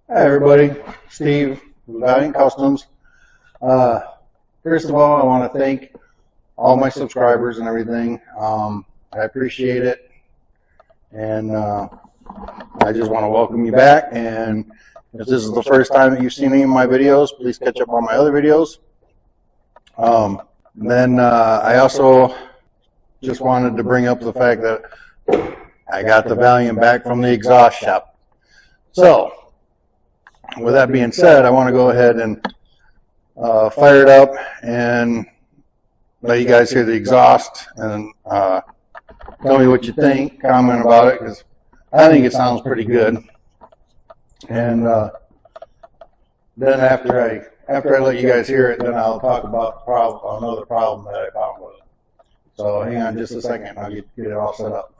Hi everybody, Steve from Valiant Customs. First of all, I want to thank all my subscribers and everything. I appreciate it, and I just want to welcome you back. And if this is the first time that you've seen any of my videos, please catch up on my other videos. I also just wanted to bring up the fact that I got the Valiant back from the exhaust shop. So, with that being said, I want to go ahead and fire it up and let you guys hear the exhaust and tell me what you think, comment about it, because I think it sounds pretty good. And then after I let you guys hear it, then I'll talk about another problem that I found with it. So hang on just a second, I'll get it all set up.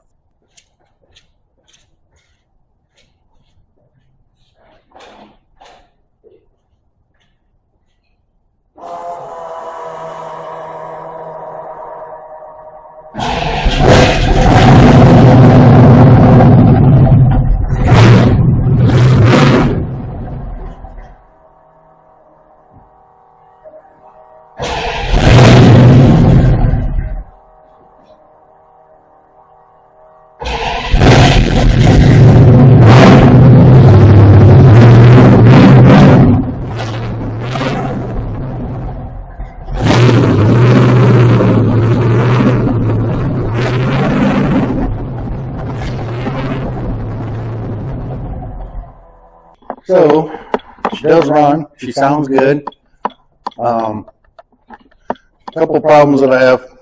So, she does run. She sounds good. A couple problems that I have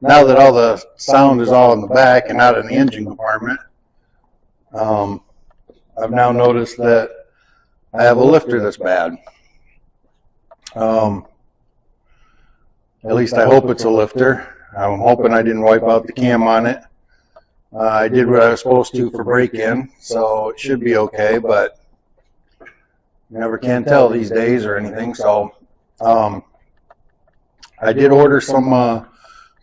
now that all the sound is all in the back and not in the engine compartment. I've now noticed that I have a lifter that's bad. At least I hope it's a lifter. I'm hoping I didn't wipe out the cam on it. I did what I was supposed to for break-in, so it should be okay, but you never can tell these days or anything. So I did order some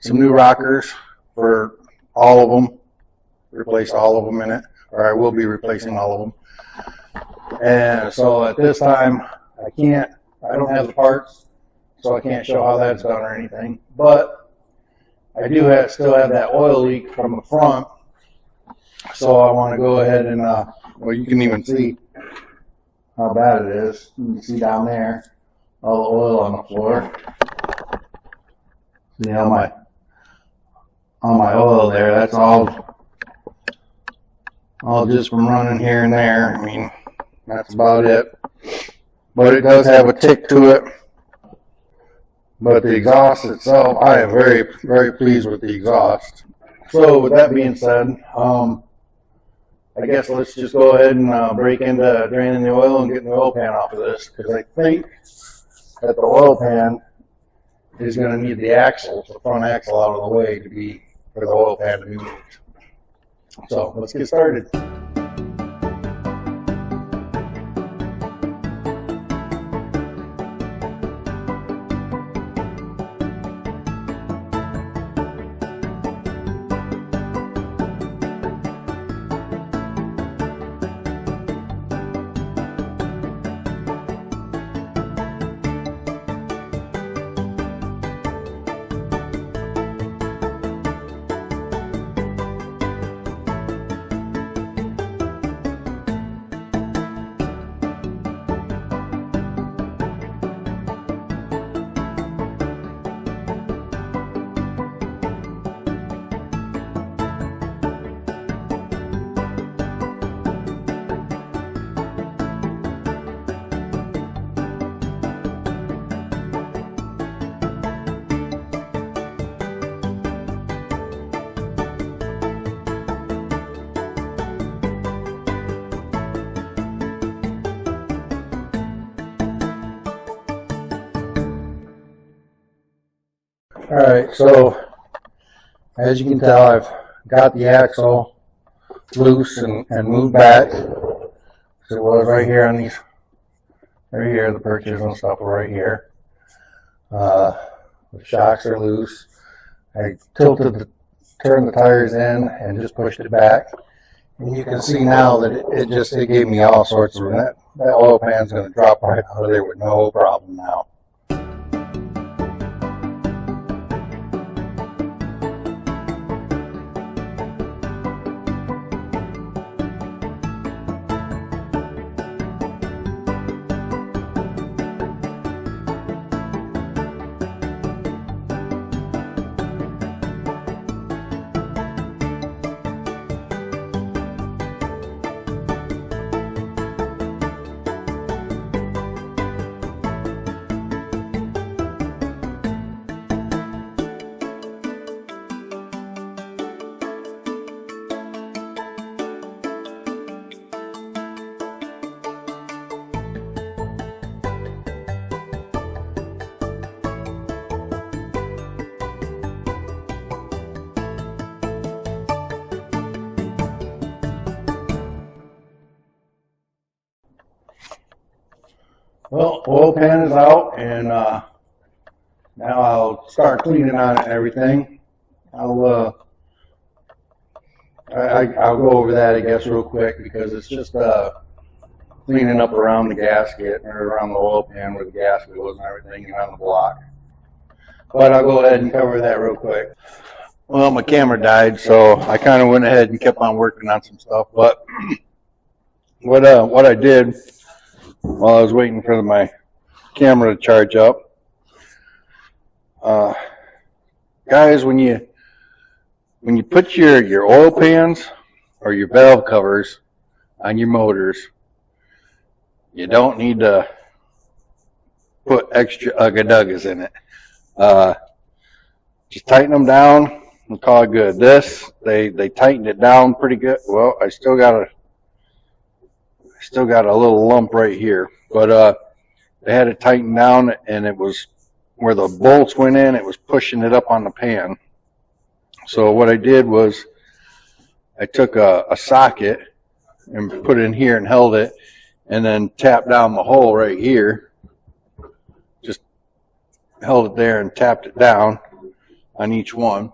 new rockers for all of them, replace all of them in it, or I will be replacing all of them. And so at this time, I don't have the parts, so I can't show how that's done or anything. But I do still have that oil leak from the front, so I want to go ahead and, well, you can even see how bad it is. You can see down there, all the oil on the floor. See all my oil there, that's all just from running here and there. I mean, that's about it. But it does have a tick to it. But the exhaust itself, I am very, very pleased with the exhaust. So with that being said, I guess let's just go ahead and break into draining the oil and getting the oil pan off of this, because I think that the oil pan is going to need the front axle out of the way for the oil pan to be moved. So let's get started. Alright, so as you can tell, I've got the axle loose and moved back. So it was right here on these, right here, the perches and stuff are right here. The shocks are loose. I turned the tires in and just pushed it back. And you can see now that it gave me all sorts of room. That oil pan's going to drop right out of there with no problem now. Well, oil pan is out, and now I'll start cleaning on it and everything. I'll go over that, I guess, real quick, because it's just cleaning up around the gasket or around the oil pan where the gasket was and everything, and on the block. But I'll go ahead and cover that real quick. Well, my camera died, so I kind of went ahead and kept on working on some stuff. But what I did while I was waiting for my camera to charge up, guys, when you put your oil pans or your valve covers on your motors, you don't need to put extra ugga-duggas in it. Just tighten them down and call it good. This, they tightened it down pretty good. Well, I still got a little lump right here, but they had it tightened down, and it was where the bolts went in, it was pushing it up on the pan. So what I did was I took a socket and put it in here and held it, and then tapped down the hole right here. Just held it there and tapped it down on each one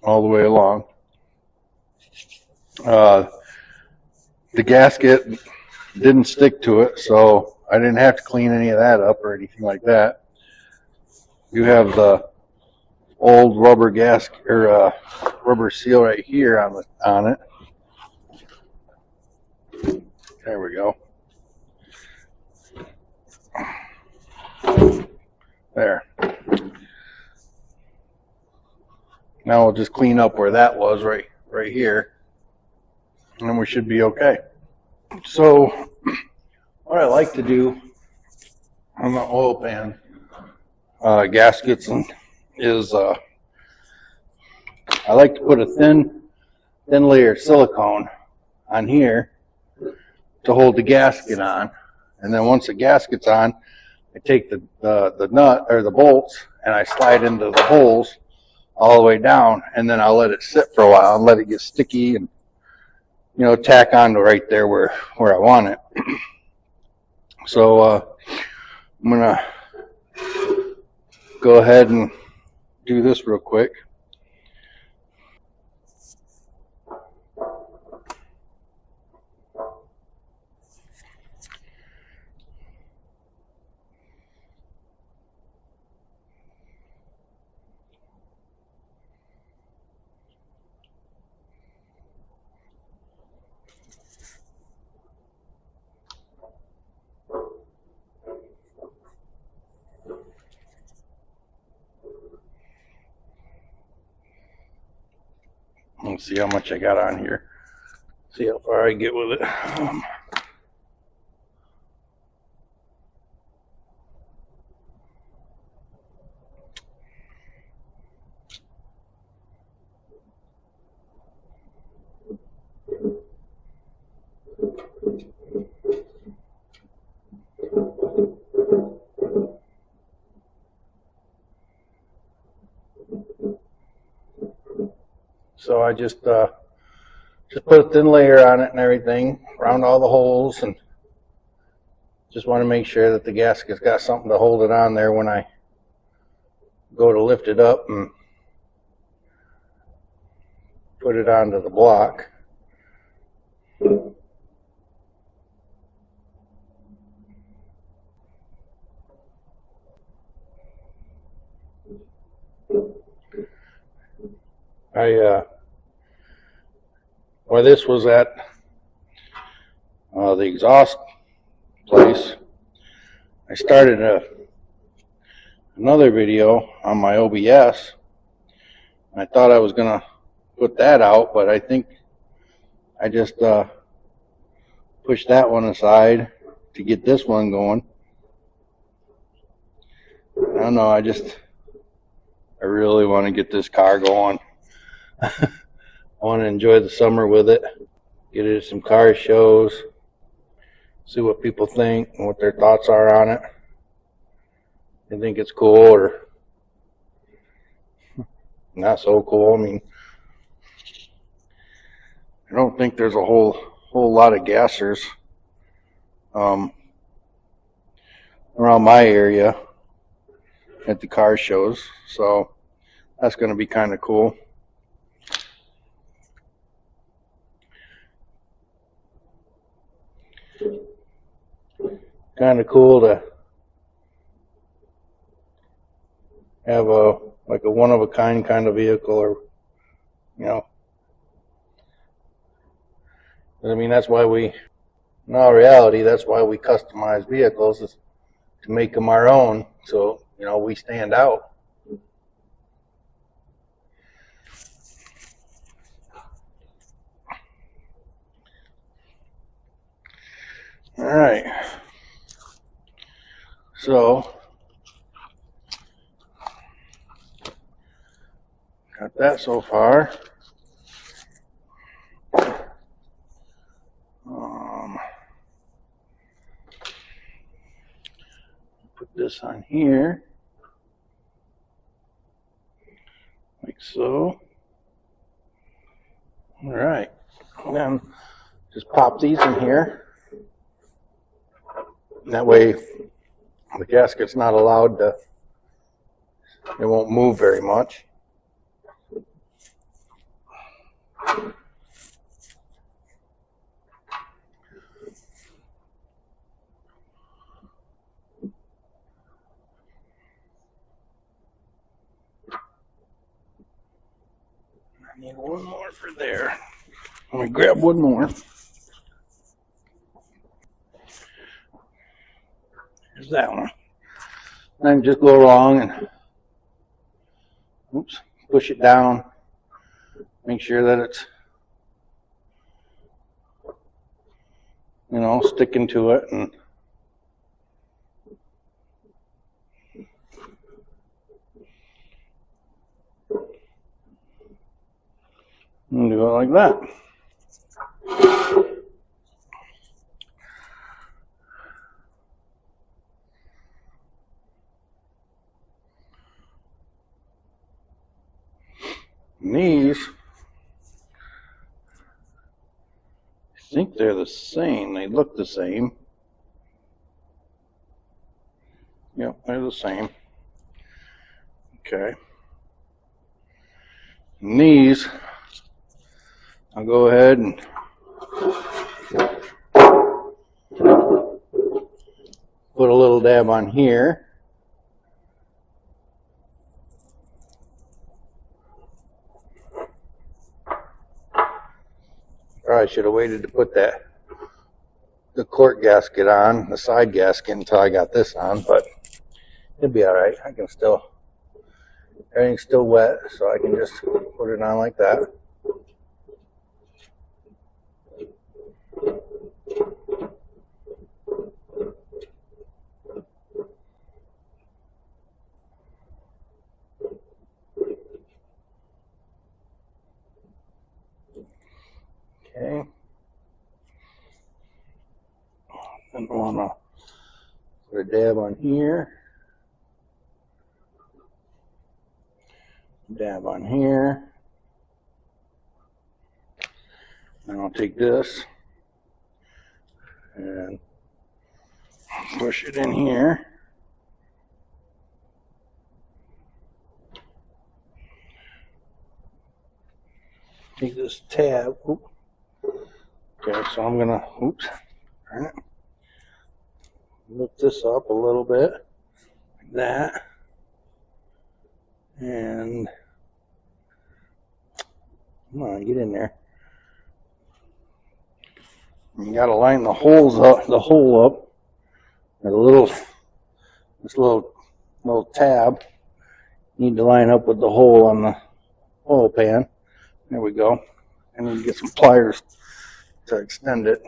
all the way along. The gasket didn't stick to it, so I didn't have to clean any of that up or anything like that. You have the old rubber gasket or rubber seal right here on it. There we go. There. Now we'll just clean up where that was right here, and then we should be okay. So what I like to do on the oil pan gaskets is I like to put a thin layer of silicone on here to hold the gasket on, and then once the gasket's on, I take the nut or the bolts and I slide into the holes all the way down, and then I'll let it sit for a while and let it get sticky, and tack on to right there where I want it. So I'm gonna go ahead and do this real quick. Let's see how much I got on here. See how far I get with it. So I just put a thin layer on it and everything around all the holes, and just want to make sure that the gasket's got something to hold it on there when I go to lift it up and put it onto the block. Where this was at the exhaust place, I started another video on my OBS. I thought I was gonna put that out, but I think I just pushed that one aside to get this one going. I don't know, I really want to get this car going. I want to enjoy the summer with it, get it at some car shows, see what people think and what their thoughts are on it. They think it's cool or not so cool. I mean, I don't think there's a whole lot of gassers around my area at the car shows, so that's going to be kind of cool. Kind of cool to have a one-of-a-kind kind of vehicle, or I mean, that's why in all reality, that's why we customize vehicles, is to make them our own, so we stand out. All right, so got that so far. Put this on here, like so. All right, and then just pop these in here. That way the gasket's not allowed to, it won't move very much. I need one more for there. Let me grab one more. There's that one. Then just go along and push it down. Make sure that it's sticking to it, and do it like that. And these, I think they're the same. They look the same. Yep, they're the same. Okay. And these, I'll go ahead and put a little dab on here. Probably should have waited to put the cork gasket on, the side gasket, until I got this on, but it'll be all right. I can still, everything's still wet, so I can just put it on like that. Okay. Then I want to put a dab on here. Dab on here. Then I'll take this and push it in here. Take this tab, Okay, so I'm gonna, oops, turn it. Lift this up a little bit, like that. And come on, get in there. You gotta line the holes up, the hole up. There's a little, this little tab. You need to line up with the hole on the oil pan. There we go. And then get some pliers to extend it.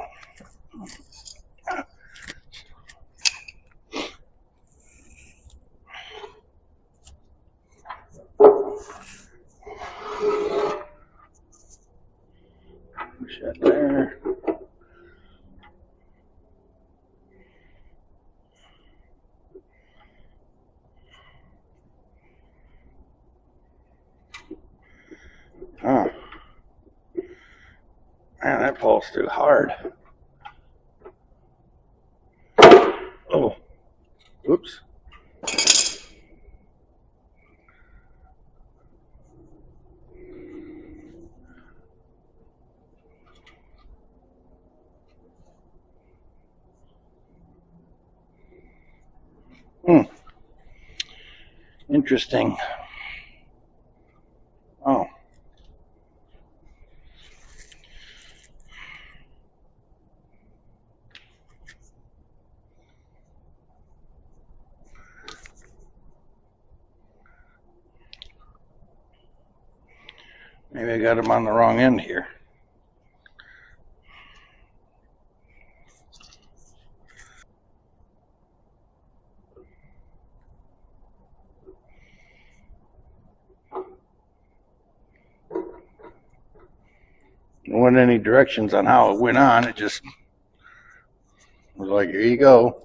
Push that there. Huh. Man, that pulls too hard. Oh, oops. Interesting. Oh. Maybe I got him on the wrong end here. There wasn't any directions on how it went on. It just was like, here you go.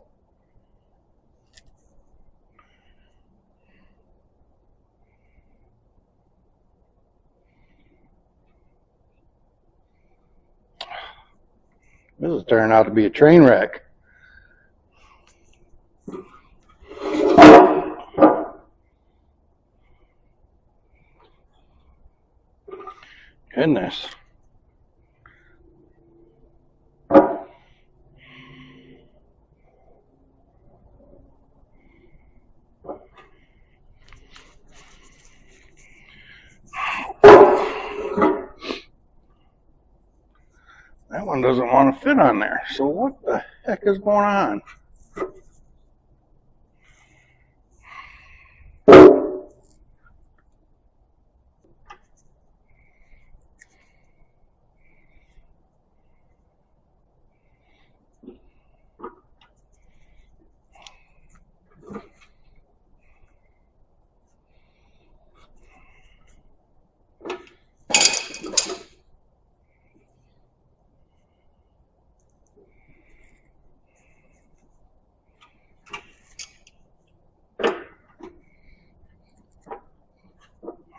This is turning out to be a train wreck. Goodness. That one doesn't want to fit on there. So what the heck is going on?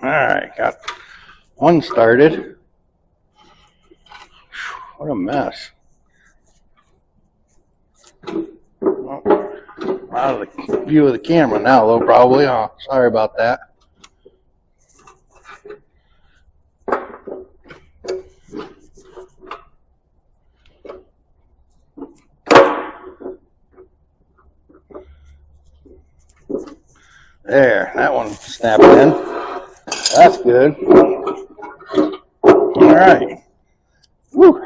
All right, got one started. What a mess. Well, out of the view of the camera now, though, probably. Oh, sorry about that. There, that one snapped in. That's good. All right. Woo.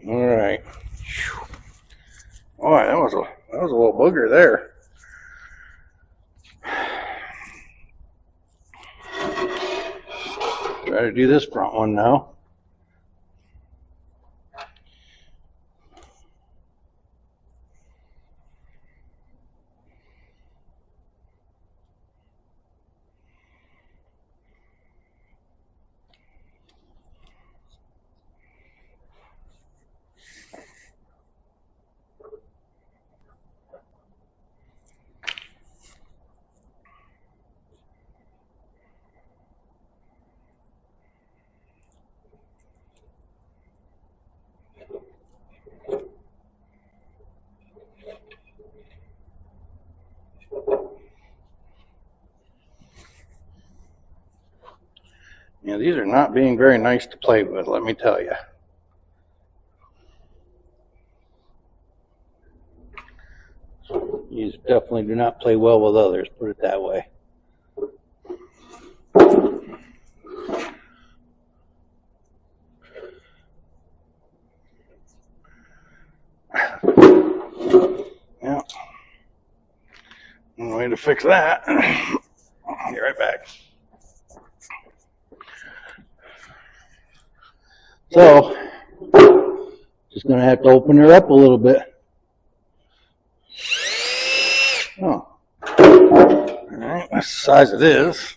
All right. Boy, that was a little booger there. Try to do this front one now. Yeah, these are not being very nice to play with, let me tell you. These definitely do not play well with others, put it that way. Yeah. One way to fix that. I'll be right back. So, just going to have to open her up a little bit. Oh. Alright, that's the size it is.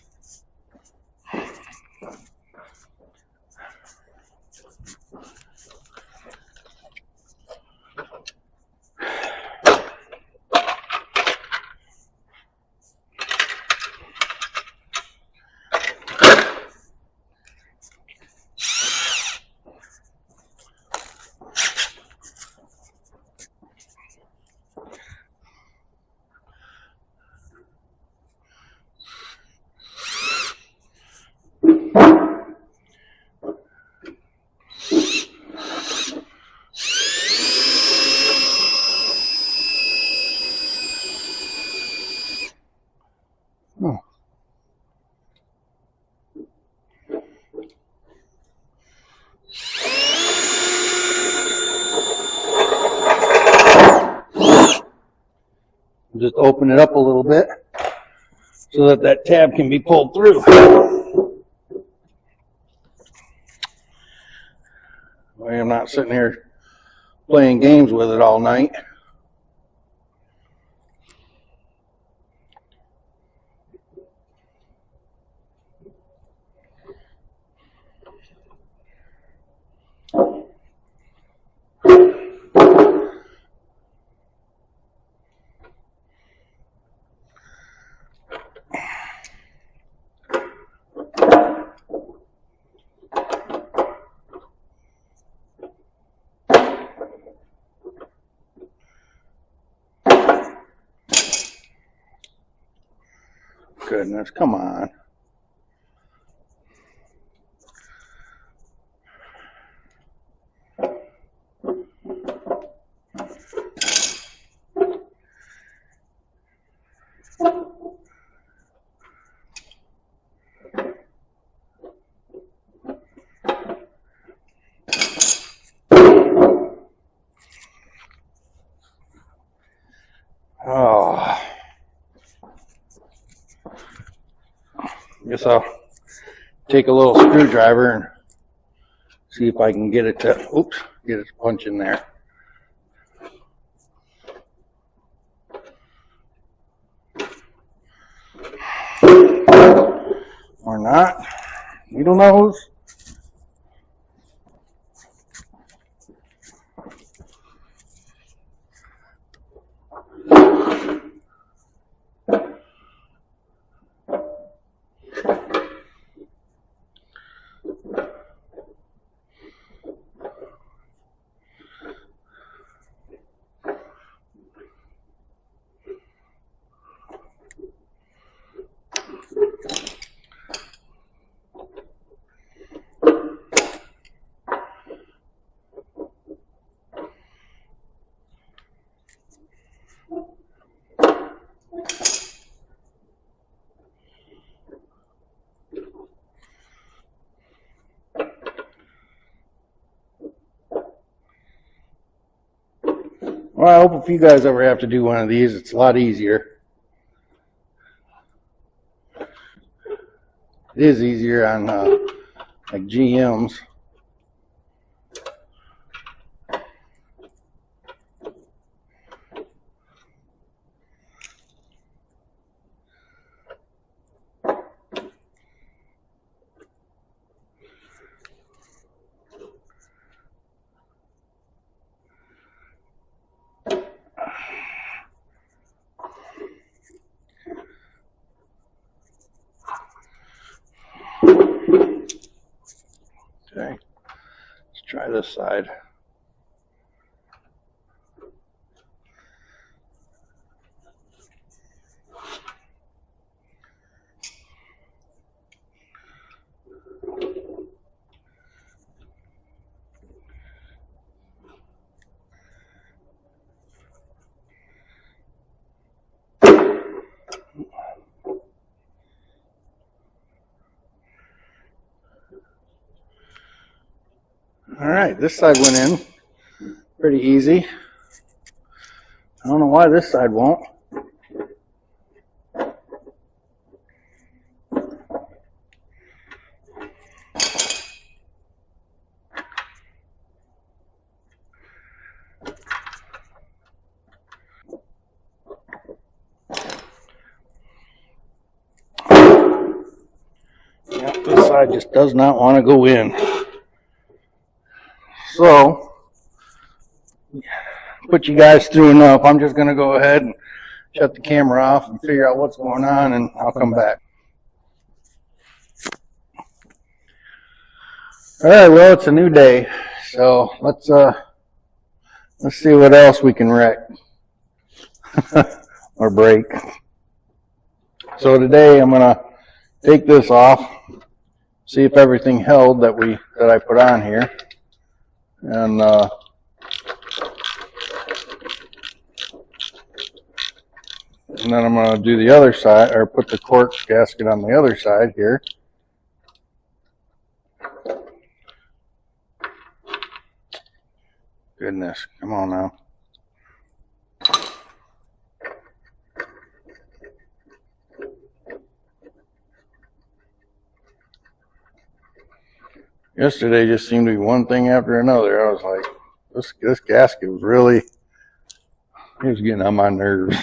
Oh. Just open it up a little bit so that that tab can be pulled through. I'm not sitting here playing games with it all night. Goodness, come on. Oh. Guess I'll take a little screwdriver and see if I can get it to, get it to punch in there. Or not. Needle nose. Well, I hope if you guys ever have to do one of these, it's a lot easier. It is easier on like GMs. Okay, let's try this side. this side went in pretty easy. I don't know why this side won't. Yep, this side just does not want to go in. So, put you guys through enough. I'm just going to go ahead and shut the camera off and figure out what's going on, and I'll come back. All right, well, it's a new day, so let's see what else we can wreck or break. So today I'm gonna take this off, see if everything held that I put on here, and then I'm gonna do the other side, or put the cork gasket on the other side here. Goodness, come on now. Yesterday just seemed to be one thing after another. I was like, this gasket was really, it was getting on my nerves.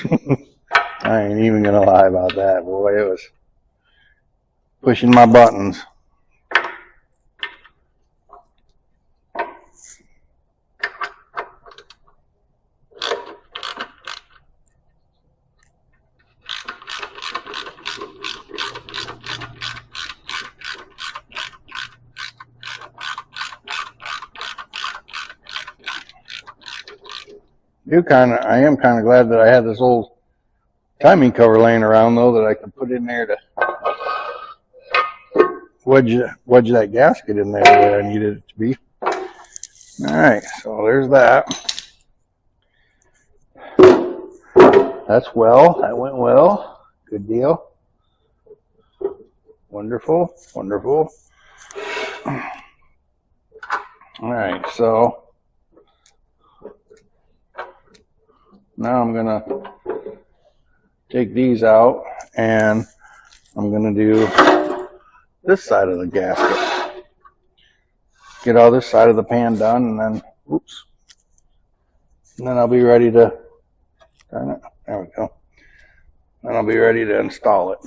I ain't even gonna lie about that. Boy, it was pushing my buttons. I am kind of glad that I had this old timing cover laying around, though, that I could put in there to wedge that gasket in there where I needed it to be. All right, so there's that. That's well. That went well. Good deal. Wonderful. Wonderful. All right, so now I'm gonna take these out, and I'm gonna do this side of the gasket. Get all this side of the pan done, and then, oops, and then I'll be ready to turn it. There we go. Then I'll be ready to install it.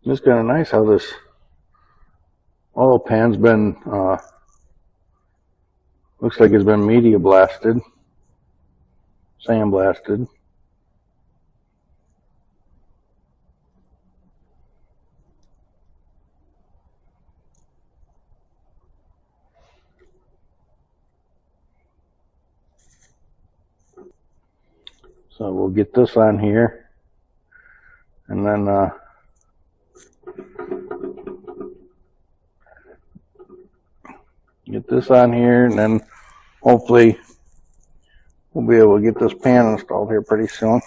It's kind of nice how this oil pan's been, looks like it's been media blasted, sandblasted. So we'll get this on here, and then get this on here, and then hopefully we'll be able to get this pan installed here pretty soon.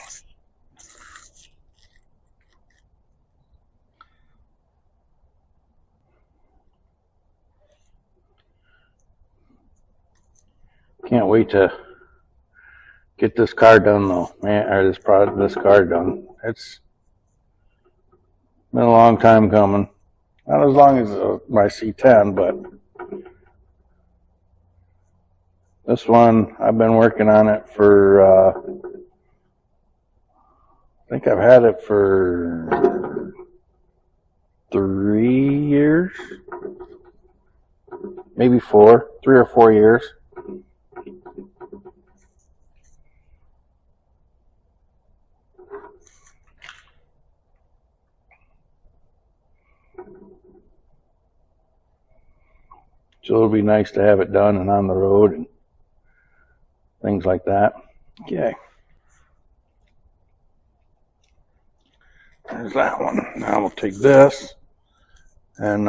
Can't wait to get this car done, though, man, or this car done. It's been a long time coming. Not as long as my C10, but this one, I've been working on it for, I think I've had it for 3 years, maybe 3 or 4 years. So it'll be nice to have it done and on the road and things like that. Okay. There's that one. Now we'll take this and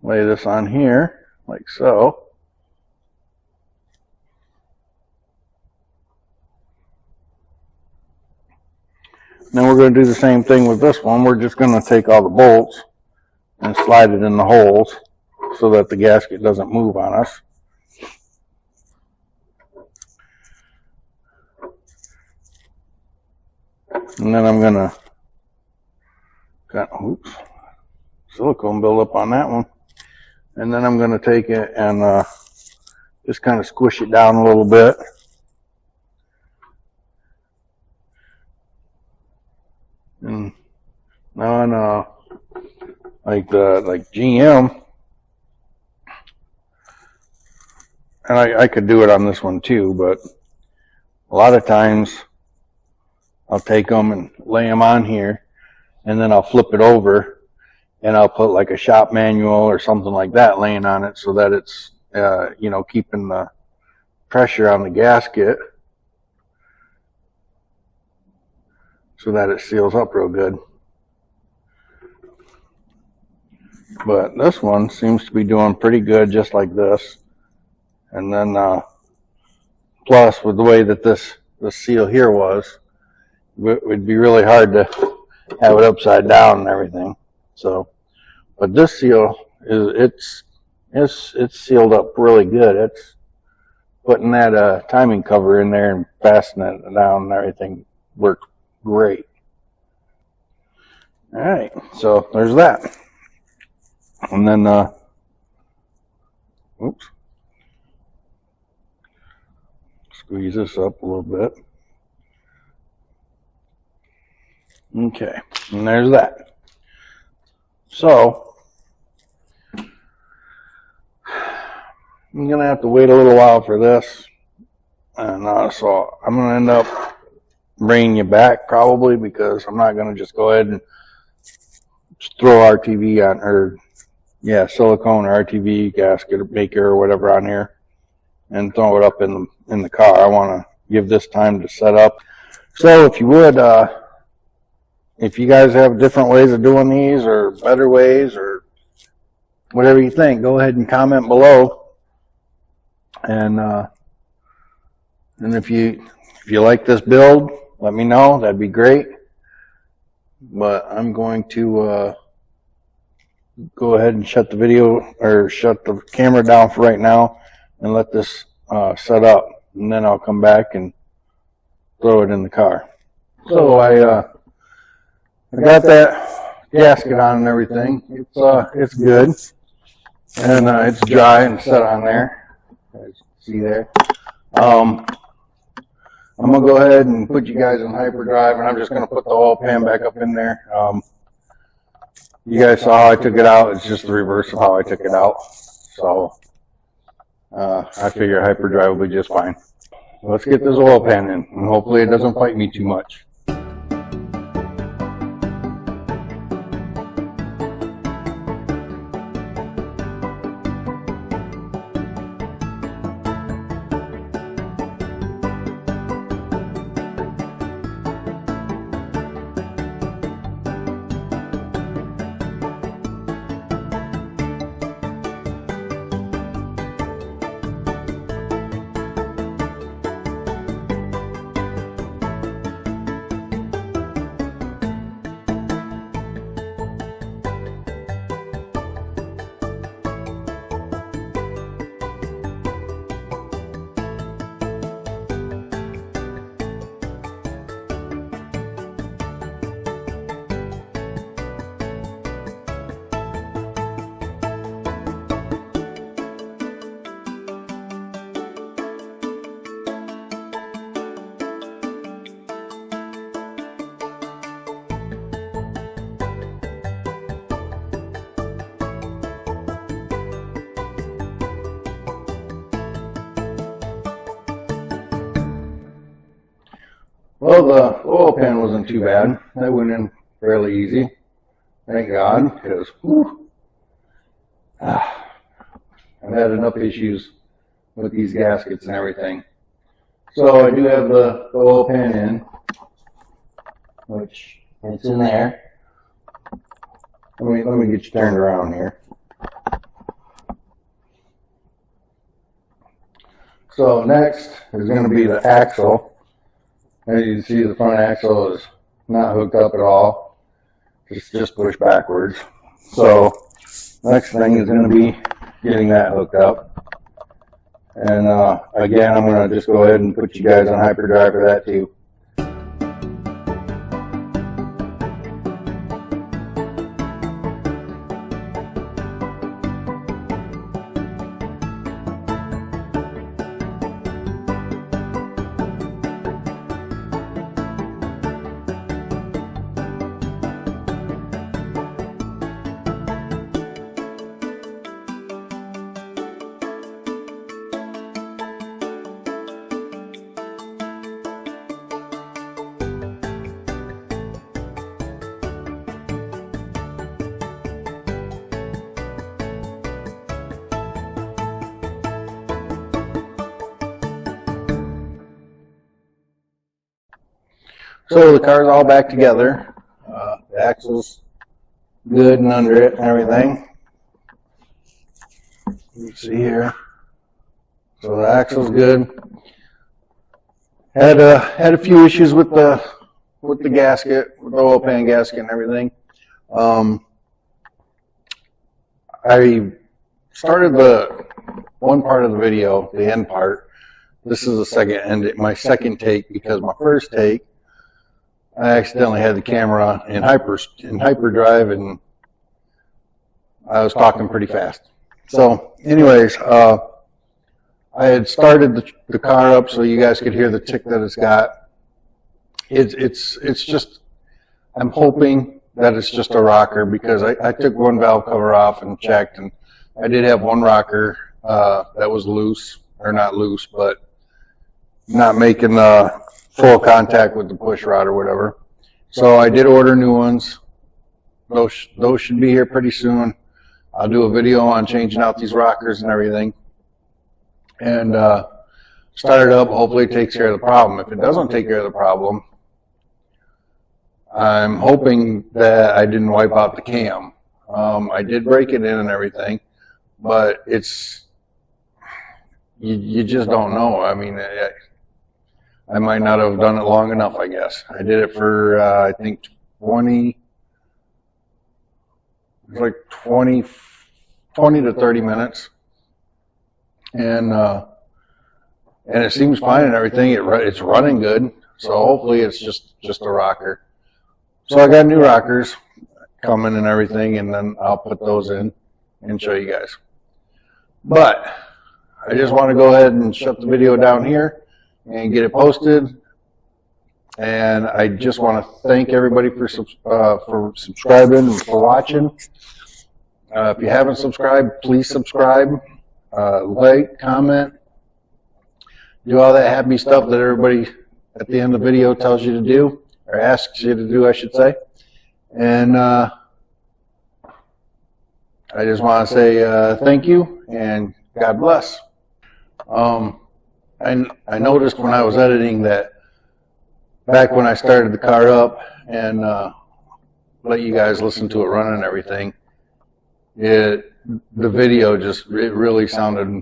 lay this on here like so. Then we're going to do the same thing with this one. We're just going to take all the bolts and slide it in the holes so that the gasket doesn't move on us. And then I'm going to got silicone buildup on that one. And then I'm going to take it and just kind of squish it down a little bit. And on like GM, and I could do it on this one too, but a lot of times I'll take them and lay them on here, and then I'll flip it over, and I'll put like a shop manual or something like that laying on it so that it's keeping the pressure on the gasket so that it seals up real good. But this one seems to be doing pretty good just like this. And then plus with the way that this seal here was, it would be really hard to have it upside down and everything. So, but this seal it's sealed up really good. It's putting that timing cover in there and fastening it down and everything worked great. All right, so there's that. And then, squeeze this up a little bit. Okay, and there's that. So, I'm going to have to wait a little while for this. And so I'm going to end up bringing you back probably, because I'm not going to just go ahead and just throw RTV on, or silicone or RTV gasket maker or whatever on here and throw it up in the car. I want to give this time to set up. So if you would, if you guys have different ways of doing these or better ways or whatever you think, go ahead and comment below. And if you like this build, let me know. That'd be great. But I'm going to go ahead and shut the video, or shut the camera down for right now, and let this set up, and then I'll come back and throw it in the car. So I got that gasket on and everything. It's good, and it's dry and set on there. As you see there. I'm gonna go ahead and put you guys in hyperdrive, and I'm just gonna put the oil pan back up in there. You guys saw how I took it out. It's just the reverse of how I took it out. So I figure hyperdrive will be just fine. Let's get this oil pan in, and hopefully it doesn't fight me too much. Well, the oil pan wasn't too bad. That went in fairly easy. Thank God, because I've had enough issues with these gaskets and everything. So I do have the oil pan in, which it's in there. Let me get you turned around here. So next is going to be the axle. As you can see, the front axle is not hooked up at all. It's just pushed backwards. So next thing is going to be getting that hooked up. And again, I'm going to just go ahead and put you guys on hyperdrive for that too. So the car's all back together. The axle's good and under it and everything. You can see here. So the axle's good. Had a few issues with the gasket, with the oil pan gasket and everything. I started the one part of the video, the end part. This is my second take, because my first take, I accidentally had the camera in hyperdrive, and I was talking pretty fast. So anyways, I had started the car up so you guys could hear the tick that it's got. It's just, I'm hoping that it's just a rocker, because I took one valve cover off and checked, and I did have one rocker that was loose, or not loose, but not making full contact with the push rod or whatever. So I did order new ones. Those should be here pretty soon. I'll do a video on changing out these rockers and everything, and start it up. Hopefully it takes care of the problem. If it doesn't take care of the problem, I'm hoping that I didn't wipe out the cam. I did break it in and everything, but you just don't know. I mean, I might not have done it long enough, I guess. I did it for, I think 20 to 30 minutes. And it seems fine and everything. It's running good. So hopefully it's just a rocker. So I got new rockers coming and everything, and then I'll put those in and show you guys. But I just want to go ahead and shut the video down here and get it posted. And I just want to thank everybody for subscribing and for watching. If you haven't subscribed, please subscribe, like, comment, do all that happy stuff that everybody at the end of the video tells you to do, or asks you to do, I should say. And I just want to say thank you and God bless. I noticed when I was editing that back when I started the car up and let you guys listen to it run and everything, the video just, it really sounded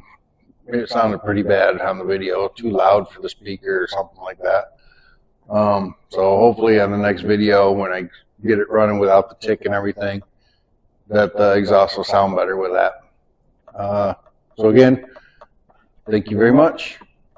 pretty bad on the video, too loud for the speaker or something like that. So hopefully on the next video, when I get it running without the tick and everything, that the exhaust will sound better with that. So again, thank you very much.